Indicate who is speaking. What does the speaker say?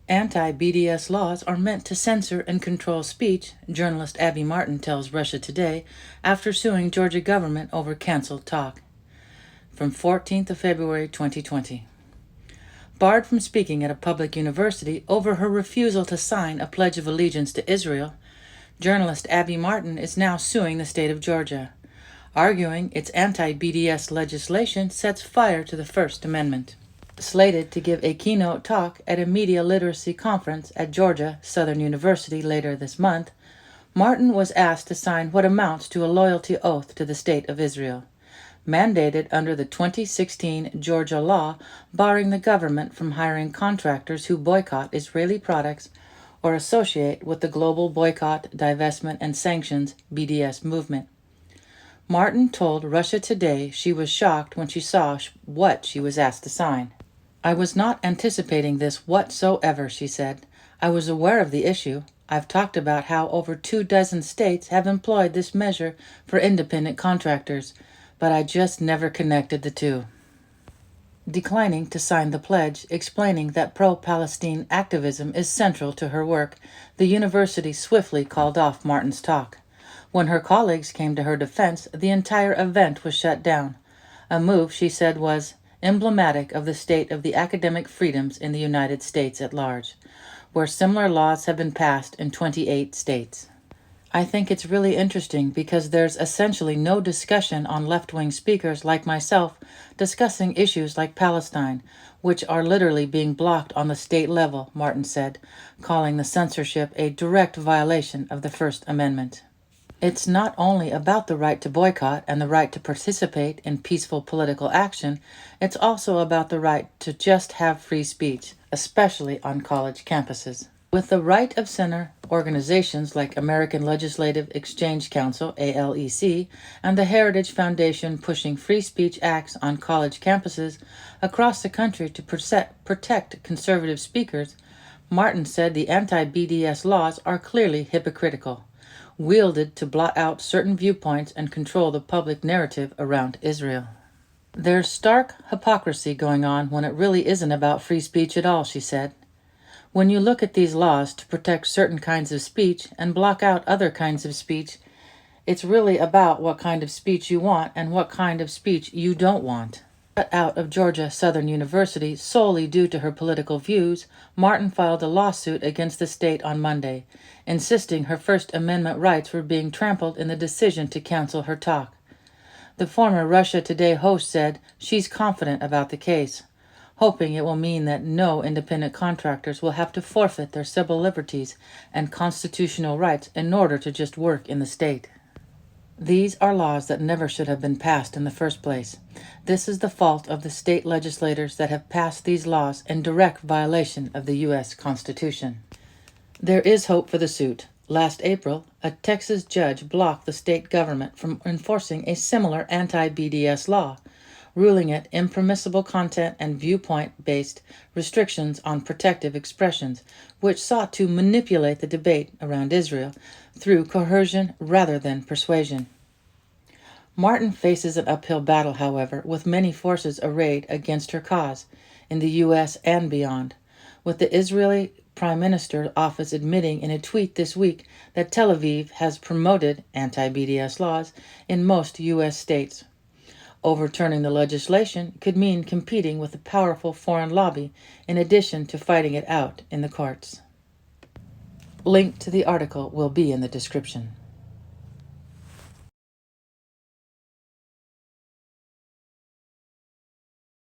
Speaker 1: Anti-BDS laws are meant to censor and control speech, journalist Abby Martin tells Russia Today after suing Georgia government over canceled talk. From 14th of February 2020. Barred from speaking at a public university over her refusal to sign a Pledge of Allegiance to Israel, journalist Abby Martin is now suing the state of Georgia, arguing its anti-BDS legislation sets fire to the First Amendment. Slated to give a keynote talk at a media literacy conference at Georgia Southern University later this month, Martin was asked to sign what amounts to a loyalty oath to the State of Israel, mandated under the 2016 Georgia law barring the government from hiring contractors who boycott Israeli products or associate with the global boycott, divestment, and sanctions BDS movement. Martin told Russia Today she was shocked when she saw what she was asked to sign. "I was not anticipating this whatsoever," she said. "I was aware of the issue. I've talked about how over 24 states have employed this measure for independent contractors, but I just never connected the two." Declining to sign the pledge, explaining that pro-Palestine activism is central to her work, the university swiftly called off Martin's talk. When her colleagues came to her defense, the entire event was shut down, a move she said was emblematic of the state of the academic freedoms in the United States at large, where similar laws have been passed in 28 states. "I think it's really interesting because there's essentially no discussion on left-wing speakers like myself discussing issues like Palestine, which are literally being blocked on the state level," Martin said, calling the censorship a direct violation of the First Amendment. "It's not only about the right to boycott and the right to participate in peaceful political action, it's also about the right to just have free speech, especially on college campuses." With the right of center organizations like American Legislative Exchange Council, ALEC, and the Heritage Foundation pushing free speech acts on college campuses across the country to protect conservative speakers, Martin said the anti-BDS laws are clearly hypocritical, wielded to blot out certain viewpoints and control the public narrative around Israel. "There's stark hypocrisy going on when it really isn't about free speech at all," she said. "When you look at these laws to protect certain kinds of speech and block out other kinds of speech, it's really about what kind of speech you want and what kind of speech you don't want." Cut out of Georgia Southern University solely due to her political views, Martin filed a lawsuit against the state on Monday, insisting her First Amendment rights were being trampled in the decision to cancel her talk. The former Russia Today host said she's confident about the case, hoping it will mean that no independent contractors will have to forfeit their civil liberties and constitutional rights in order to just work in the state. "These are laws that never should have been passed in the first place. This is the fault of the state legislators that have passed these laws in direct violation of the U.S. Constitution." There is hope for the suit. Last April, a Texas judge blocked the state government from enforcing a similar anti-BDS law, ruling it impermissible content and viewpoint-based restrictions on protective expressions, which sought to manipulate the debate around Israel through coercion rather than persuasion. Martin faces an uphill battle, however, with many forces arrayed against her cause, in the U.S. and beyond, with the Israeli Prime Minister's office admitting in a tweet this week that Tel Aviv has promoted anti-BDS laws in most U.S. states. Overturning the legislation could mean competing with a powerful foreign lobby in addition to fighting it out in the courts. Link to the article will be in the description.